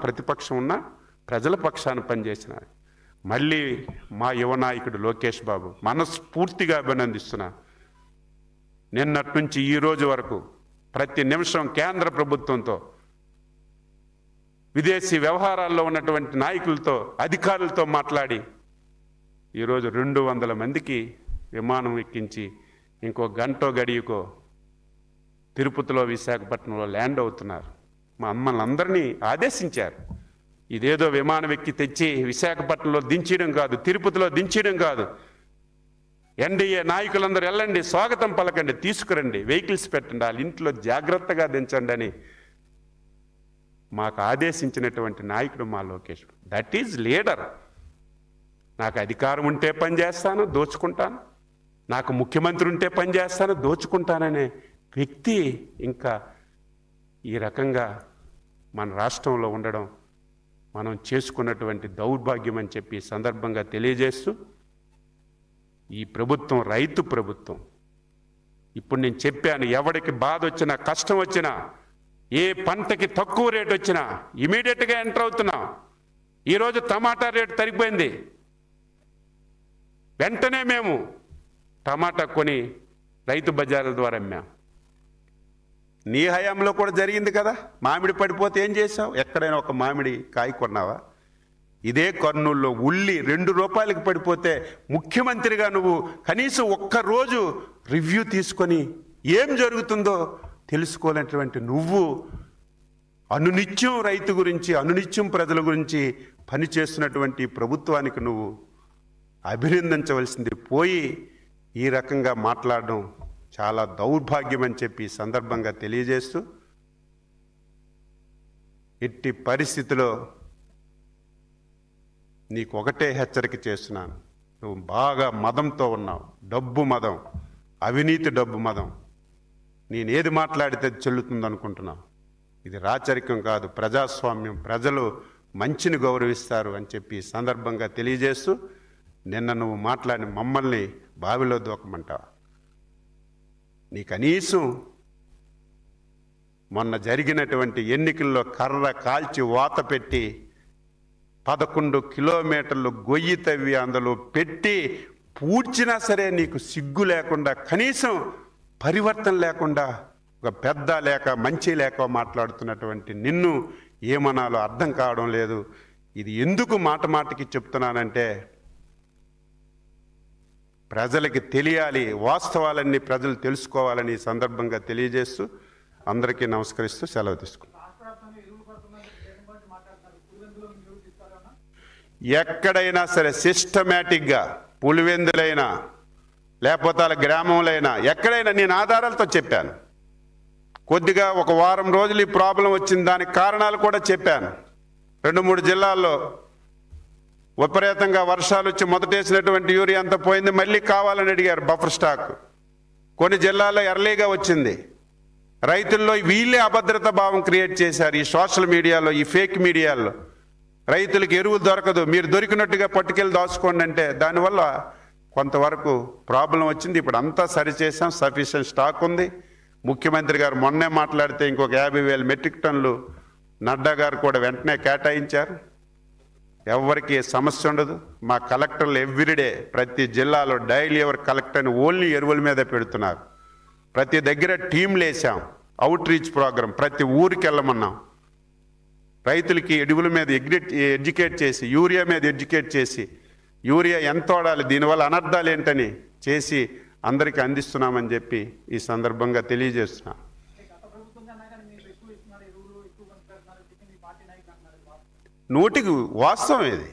ప్రతిపక్షం ఉన్న ప్రజల పక్షాన పనిచేసిన మళ్ళీ మా యువ నాయకుడు లోకేష్ బాబు మనస్ఫూర్తిగా అభినందిస్తున్నా. నిన్నటి నుంచి ఈ రోజు వరకు ప్రతి నిమిషం కేంద్ర ప్రభుత్వంతో, విదేశీ వ్యవహారాల్లో ఉన్నటువంటి నాయకులతో, అధికారులతో మాట్లాడి ఈరోజు 200 మందికి విమానం ఎక్కించి ఇంకో గంటో గడియకో తిరుపతిలో, విశాఖపట్నంలో ల్యాండ్ అవుతున్నారు. మా అమ్మల్ని అందరినీ ఆదేశించారు. ఇదేదో విమానం ఎక్కి తెచ్చి విశాఖపట్నంలో దించడం కాదు, తిరుపతిలో దించడం కాదు. ఎన్డీఏ నాయకులందరూ వెళ్ళండి, స్వాగతం పలకండి, తీసుకురండి, వెహికల్స్ పెట్టండి, వాళ్ళ ఇంట్లో జాగ్రత్తగా దించండి అని మాకు ఆదేశించినటువంటి నాయకుడు మా లోకేష్. That is leader. నాకు అధికారం ఉంటే పని చేస్తాను, దోచుకుంటాను. నాకు ముఖ్యమంత్రి ఉంటే పని చేస్తాను, దోచుకుంటాననే వ్యక్తి ఇంకా ఈ రకంగా మన రాష్ట్రంలో ఉండడం మనం చేసుకున్నటువంటి దౌర్భాగ్యం అని చెప్పి సందర్భంగా తెలియజేస్తూ, ఈ ప్రభుత్వం రైతు ప్రభుత్వం. ఇప్పుడు నేను చెప్పాను, ఎవరికి బాధ వచ్చినా, కష్టం వచ్చినా, ఏ పంటకి తక్కువ రేటు వచ్చినా ఇమీడియట్గా ఎంటర్ అవుతున్నాం. ఈరోజు టమాటా రేటు తరిగిపోయింది, వెంటనే మేము టమాటా కొని రైతు బజార్ల ద్వారా అమ్మాం. నీ హయాంలో కూడా జరిగింది కదా. మామిడి పడిపోతే ఏం చేసావు? ఎక్కడైనా ఒక మామిడి కాయ కొన్నావా? ఇదే కర్నూలులో ఉల్లి 2 రూపాయలకి పడిపోతే ముఖ్యమంత్రిగా నువ్వు కనీసం ఒక్కరోజు రివ్యూ తీసుకొని ఏం జరుగుతుందో తెలుసుకోలేనటువంటి నువ్వు అనునిత్యం రైతు గురించి, అనునిత్యం ప్రజల గురించి పనిచేస్తున్నటువంటి ప్రభుత్వానికి నువ్వు అభినందించవలసింది పోయి ఈ రకంగా మాట్లాడడం చాలా దౌర్భాగ్యం అని చెప్పి సందర్భంగా తెలియజేస్తూ, ఎట్టి పరిస్థితిలో నీకు ఒకటే హెచ్చరిక చేస్తున్నాను. నువ్వు బాగా మదంతో ఉన్నావు, డబ్బు మదం, అవినీతి డబ్బు మదం. నేనేది మాట్లాడితే చెల్లుతుంది అనుకుంటున్నావు. ఇది రాచరికం కాదు, ప్రజాస్వామ్యం. ప్రజలు మంచిని గౌరవిస్తారు అని చెప్పి సందర్భంగా తెలియజేస్తూ, నిన్న నువ్వు మాట్లాడి మమ్మల్ని బావిలో దూకమంటావా? నీ కనీసం మొన్న జరిగినటువంటి ఎన్నికల్లో కర్ర కాల్చి వాత పెట్టి 11 కిలోమీటర్లు గొయ్యి తవ్వి అందులో పెట్టి పూడ్చినా సరే నీకు సిగ్గు లేకుండా, కనీసం పరివర్తన లేకుండా, ఒక పెద్ద లేక మంచి లేక మాట్లాడుతున్నటువంటి నిన్ను ఏమనాలో అర్థం కావడం లేదు. ఇది ఎందుకు మాట మాటకి చెప్తున్నానంటే, ప్రజలకి తెలియాలి, వాస్తవాలన్నీ ప్రజలు తెలుసుకోవాలని సందర్భంగా తెలియజేస్తూ అందరికీ నమస్కరిస్తూ సెలవు తీసుకుంటాను. ఎక్కడైనా సరే సిస్టమేటిక్గా పులివెందులైనా లేకపోతే వాళ్ళ గ్రామంలైనా ఎక్కడైనా నేను ఆధారాలతో చెప్పాను. కొద్దిగా ఒక వారం రోజులు ఈ ప్రాబ్లం వచ్చింది, దానికి కారణాలు కూడా చెప్పాను. 2-3 జిల్లాల్లో విపరీతంగా వర్షాలు వచ్చి మొదటేసినటువంటి యూరియా అంతా పోయింది, మళ్ళీ కావాలని అడిగారు బఫర్ స్టాక్. కొన్ని జిల్లాల్లో ఎర్లీగా వచ్చింది. రైతుల్లో వీళ్ళే అభద్రతా భావం క్రియేట్ చేశారు. ఈ సోషల్ మీడియాలో, ఈ ఫేక్ మీడియాలో రైతులకు ఎరువులు దొరకదు, మీరు దొరికినట్టుగా పట్టుకెళ్ళి దాచుకోండి అంటే దానివల్ల కొంతవరకు ప్రాబ్లం వచ్చింది. ఇప్పుడు అంతా సరిచేసాం, సఫిషియెంట్ స్టాక్ ఉంది. ముఖ్యమంత్రి గారు మొన్నే మాట్లాడితే ఇంకొక 50,000 మెట్రిక్ టన్నులు నడ్డా గారు కూడా వెంటనే కేటాయించారు. ఎవరికి సమస్య ఉండదు. మా కలెక్టర్లు ఎవ్రీడే ప్రతి జిల్లాలో డైలీ ఎవరు కలెక్టర్ అని ఓన్లీ ఎరువుల మీద పెడుతున్నారు. ప్రతి దగ్గర టీంలు వేసాం, అవుట్ రీచ్ ప్రోగ్రాం, ప్రతి ఊరికి వెళ్ళమన్నాం. రైతులకి ఎరువుల మీద ఎడ్యుకేట్ చేసి, యూరియా మీద ఎడ్యుకేట్ చేసి, యూరియా ఎంత వాడాలి, దీనివల్ల అనర్థాలు ఏంటని చేసి అందరికీ అందిస్తున్నామని చెప్పి ఈ సందర్భంగా తెలియజేస్తున్నాం. నూటికి వాస్తవం ఇది.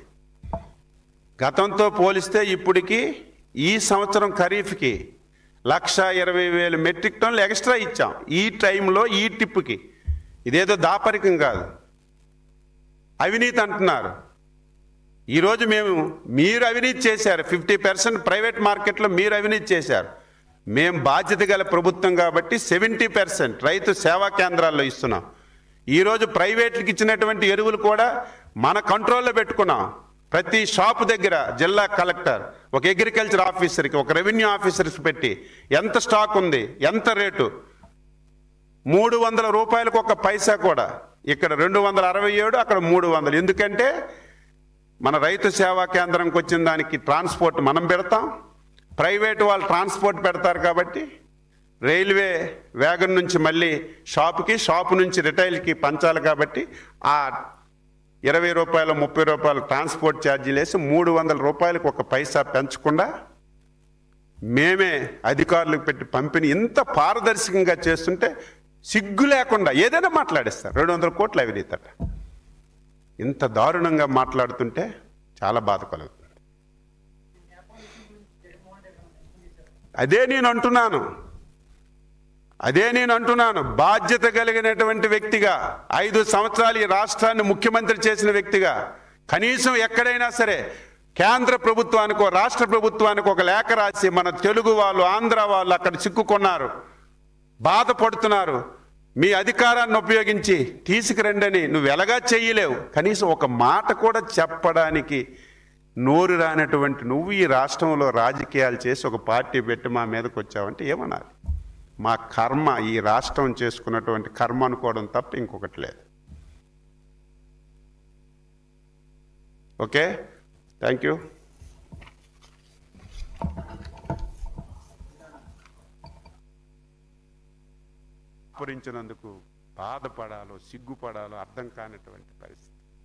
గతంతో పోలిస్తే ఇప్పటికి ఈ సంవత్సరం ఖరీఫ్కి 1,20,000 మెట్రిక్ టన్నులు ఎక్స్ట్రా ఇచ్చాం ఈ టైంలో, ఈ టిప్పుకి. ఇదేదో దాపరికం కాదు, అవినీతి అంటున్నారు. ఈరోజు మీరు అవినీతి చేశారు, 50% ప్రైవేట్ మార్కెట్లో మీరు అవినీతి చేశారు. మేము బాధ్యత గల ప్రభుత్వం కాబట్టి 70% రైతు సేవా కేంద్రాల్లో ఇస్తున్నాం. ఈరోజు ప్రైవేట్లకు ఇచ్చినటువంటి ఎరువులు కూడా మన కంట్రోల్లో పెట్టుకున్నాం. ప్రతి షాపు దగ్గర జిల్లా కలెక్టర్, ఒక అగ్రికల్చర్ ఆఫీసర్కి, ఒక రెవెన్యూ ఆఫీసర్స్ పెట్టి ఎంత స్టాక్ ఉంది, ఎంత రేటు, 300 రూపాయలకు ఒక పైసా కూడా ఇక్కడ 267, అక్కడ 300. ఎందుకంటే మన రైతు సేవా కేంద్రంకి వచ్చిన దానికి ట్రాన్స్పోర్ట్ మనం పెడతాం, ప్రైవేటు వాళ్ళు ట్రాన్స్పోర్ట్ పెడతారు. కాబట్టి రైల్వే వ్యాగన్ నుంచి మళ్ళీ షాపు నుంచి రిటైల్కి పంచాలి. కాబట్టి ఆ 20 రూపాయలు 30 రూపాయలు ట్రాన్స్పోర్ట్ ఛార్జీలు వేసి 300 రూపాయలకు ఒక పైసా పెంచకుండా మేమే అధికారులకు పెట్టి పంపిణీ ఇంత పారదర్శకంగా చేస్తుంటే సిగ్గు లేకుండా ఏదైనా మాట్లాడేస్తారు. 200 కోట్ల అవినీతట. ఇంత దారుణంగా మాట్లాడుతుంటే చాలా బాధ కలుగుతుంది. అదే నేను అంటున్నాను బాధ్యత కలిగినటువంటి వ్యక్తిగా 5 సంవత్సరాలు ఈ రాష్ట్రాన్ని ముఖ్యమంత్రి చేసిన వ్యక్తిగా కనీసం ఎక్కడైనా సరే కేంద్ర ప్రభుత్వానికో రాష్ట్ర ప్రభుత్వానికి ఒక లేఖ రాసి మన తెలుగు వాళ్ళు ఆంధ్ర వాళ్ళు అక్కడ చిక్కుకున్నారు, బాధపడుతున్నారు, మీ అధికారాన్ని ఉపయోగించి తీసుకురండి అని నువ్వు ఎలాగా చెయ్యలేవు. కనీసం ఒక మాట కూడా చెప్పడానికి నోరు రానటువంటి నువ్వు ఈ రాష్ట్రంలో రాజకీయాలు చేసి ఒక పార్టీ పెట్టి మా మీదకి వచ్చావంటే ఏమనాలి? మా కర్మ, ఈ రాష్ట్రం చేసుకున్నటువంటి కర్మ అనుకోవడం తప్ప ఇంకొకటి లేదు. Okay, thank you. పురించినందుకు బాధపడాలో సిగ్గుపడాలో అర్థం కానటువంటి పరిస్థితి.